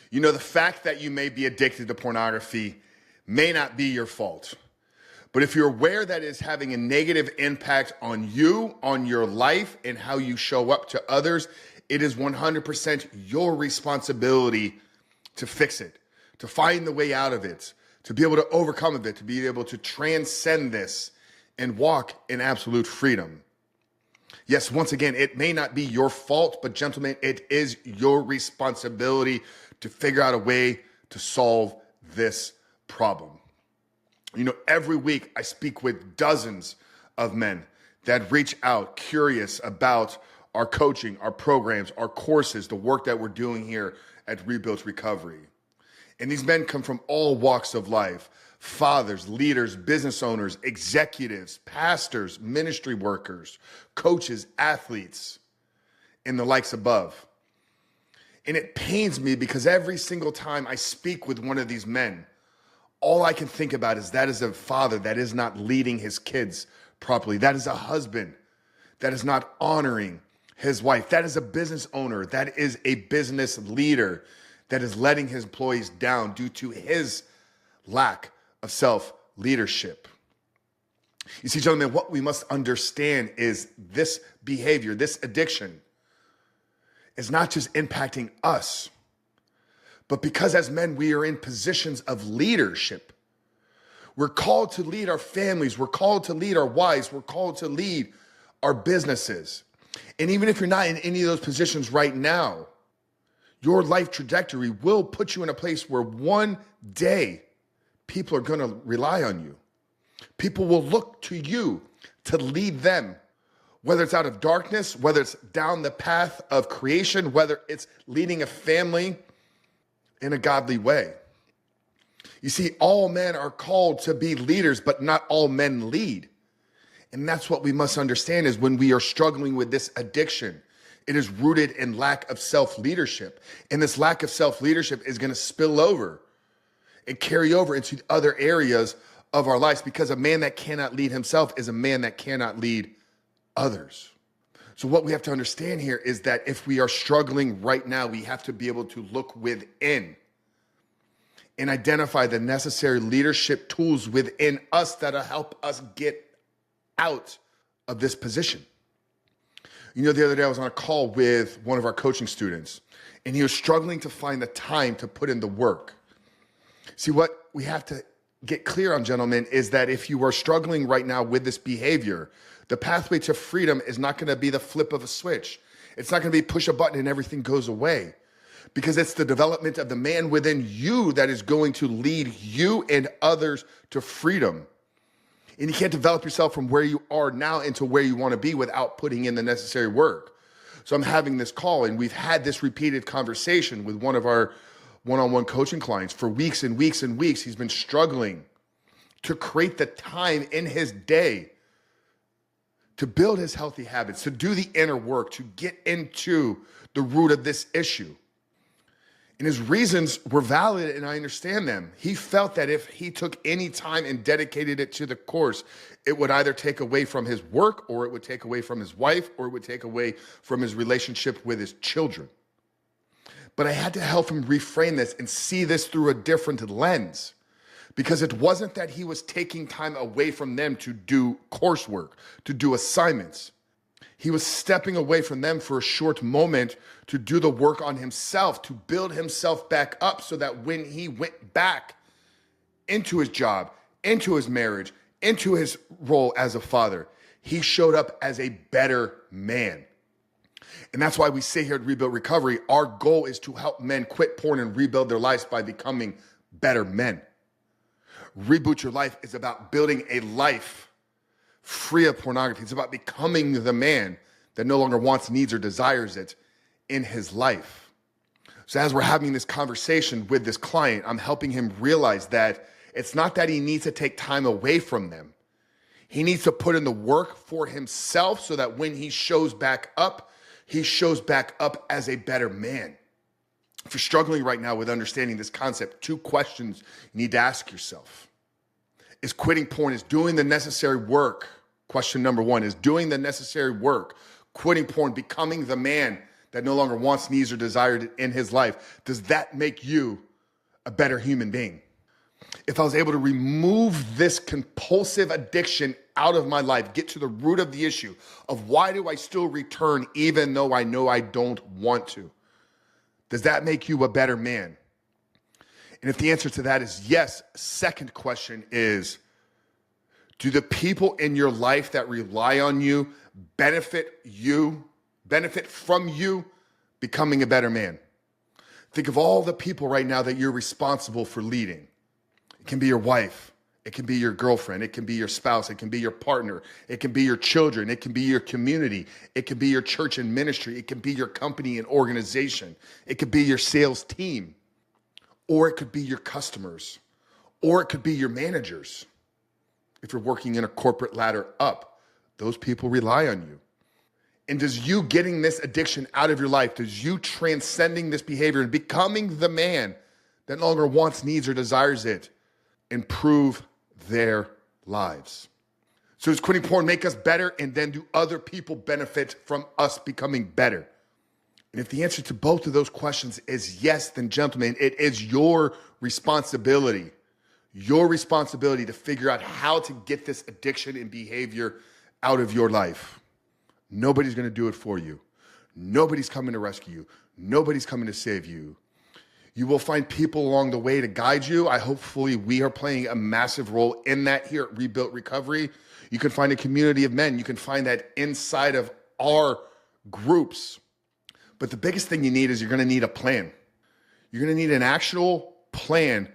You know, the fact that you may be addicted to pornography may not be your fault. But if you're aware that it's having a negative impact on you, on your life, and how you show up to others, it is 100% your responsibility to fix it, to find the way out of it, to be able to overcome it, to be able to transcend this and walk in absolute freedom. Yes, once again, it may not be your fault, but gentlemen, it is your responsibility to figure out a way to solve this problem. You know, every week I speak with dozens of men that reach out curious about our coaching, our programs, our courses, the work that we're doing here at Reboot Recovery. And these men come from all walks of life: fathers, leaders, business owners, executives, pastors, ministry workers, coaches, athletes, and the likes above. And it pains me because every single time I speak with one of these men, all I can think about is that is a father that is not leading his kids properly. That is a husband that is not honoring his wife. That is a business owner. That is a business leader that is letting his employees down due to his lack of self-leadership. You see, gentlemen, what we must understand is this behavior, this addiction, is not just impacting us, but because as men, we are in positions of leadership. We're called to lead our families. We're called to lead our wives. We're called to lead our businesses. And even if you're not in any of those positions right now, your life trajectory will put you in a place where one day people are going to rely on you. People will look to you to lead them, whether it's out of darkness, whether it's down the path of creation, whether it's leading a family in a godly way. You see, all men are called to be leaders, but not all men lead. And that's what we must understand is when we are struggling with this addiction, it is rooted in lack of self-leadership. And this lack of self-leadership is going to spill over and carry over into other areas of our lives, because a man that cannot lead himself is a man that cannot lead others. So what we have to understand here is that if we are struggling right now, we have to be able to look within and identify the necessary leadership tools within us that'll help us get out of this position. You know, the other day I was on a call with one of our coaching students, and he was struggling to find the time to put in the work. See, what we have to get clear on, gentlemen, is that if you are struggling right now with this behavior, the pathway to freedom is not going to be the flip of a switch. It's not going to be push a button and everything goes away, because it's the development of the man within you that is going to lead you and others to freedom. And you can't develop yourself from where you are now into where you want to be without putting in the necessary work. So I'm having this call, and we've had this repeated conversation with one of our one-on-one coaching clients for weeks and weeks and weeks. He's been struggling to create the time in his day to build his healthy habits, to do the inner work, to get into the root of this issue. And his reasons were valid, and I understand them. He felt that if he took any time and dedicated it to the course, it would either take away from his work, or it would take away from his wife, or it would take away from his relationship with his children. But I had to help him reframe this and see this through a different lens, because it wasn't that he was taking time away from them to do coursework, to do assignments. He was stepping away from them for a short moment to do the work on himself, to build himself back up so that when he went back into his job, into his marriage, into his role as a father, he showed up as a better man. And that's why we say here at Rebuild Recovery, our goal is to help men quit porn and rebuild their lives by becoming better men. Reboot Your Life is about building a life free of pornography. It's about becoming the man that no longer wants, needs, or desires it in his life. So as we're having this conversation with this client, I'm helping him realize that it's not that he needs to take time away from them. He needs to put in the work for himself so that when he shows back up, he shows back up as a better man. If you're struggling right now with understanding this concept, 2 questions you need to ask yourself. Is quitting porn, is doing the necessary work? Question number 1, is doing the necessary work, quitting porn, becoming the man that no longer wants, needs, or desires it in his life, does that make you a better human being? If I was able to remove this compulsive addiction out of my life, get to the root of the issue of why do I still return even though I know I don't want to, does that make you a better man? And if the answer to that is yes, second question is, do the people in your life that rely on you benefit from you becoming a better man? Think of all the people right now that you're responsible for leading. It can be your wife. It can be your girlfriend. It can be your spouse. It can be your partner. It can be your children. It can be your community. It can be your church and ministry. It can be your company and organization. It could be your sales team. Or it could be your customers. Or it could be your managers. If you're working in a corporate ladder up, those people rely on you. And does you getting this addiction out of your life, does you transcending this behavior and becoming the man that no longer wants, needs, or desires it, improve their lives? So does quitting porn make us better, and then do other people benefit from us becoming better? And if the answer to both of those questions is yes, then gentlemen, it is your responsibility to figure out how to get this addiction and behavior out of your life. Nobody's going to do it for you. Nobody's coming to rescue you. Nobody's coming to save you. You will find people along the way to guide you. Hopefully we are playing a massive role in that here at Rebuilt Recovery. You can find a community of men. You can find that inside of our groups. But the biggest thing you need is you're going to need a plan. You're going to need an actual plan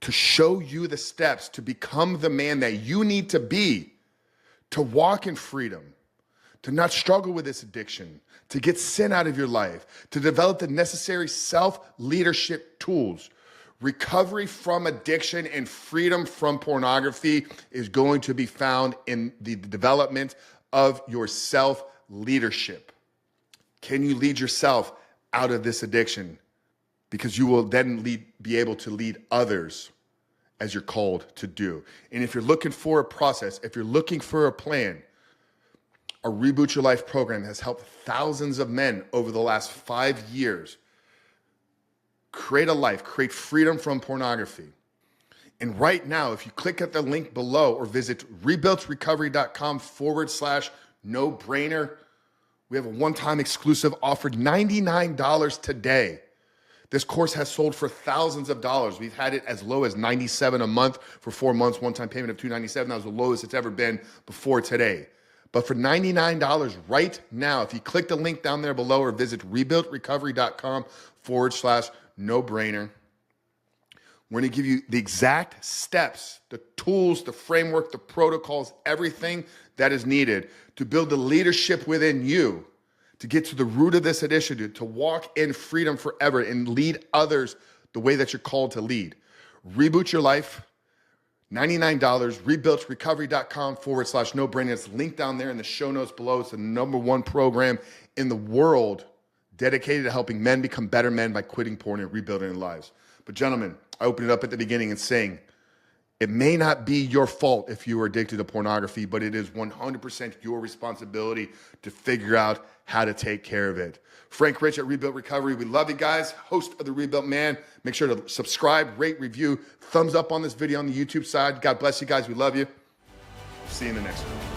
to show you the steps to become the man that you need to be, to walk in freedom, to not struggle with this addiction, to get sin out of your life, to develop the necessary self-leadership tools. Recovery from addiction and freedom from pornography is going to be found in the development of your self-leadership. Can you lead yourself out of this addiction? Because you will then be able to lead others as you're called to do. And if you're looking for a process, if you're looking for a plan, our Reboot Your Life program has helped thousands of men over the last 5 years create a life, create freedom from pornography. And right now, if you click at the link below or visit rebuiltrecovery.com/no-brainer, we have a one-time exclusive offer, $99 today. This course has sold for thousands of dollars. We've had it as low as $97 a month for 4 months, one-time payment of $297. That was the lowest it's ever been before today. But for $99 right now, if you click the link down there below or visit rebuiltrecovery.com/no-brainer, we're going to give you the exact steps, the tools, the framework, the protocols, everything that is needed to build the leadership within you, to get to the root of this addiction, to walk in freedom forever and lead others the way that you're called to lead. Reboot Your Life, $99, rebuiltrecovery.com/no-brainer. It's linked down there in the show notes below. It's the #1 program in the world dedicated to helping men become better men by quitting porn and rebuilding their lives. But gentlemen, I opened it up at the beginning and saying, it may not be your fault if you are addicted to pornography, but it is 100% your responsibility to figure out how to take care of it. Frank Rich at Rebuilt Recovery. We love you guys. Host of The Rebuilt Man. Make sure to subscribe, rate, review, thumbs up on this video on the YouTube side. God bless you guys. We love you. See you in the next one.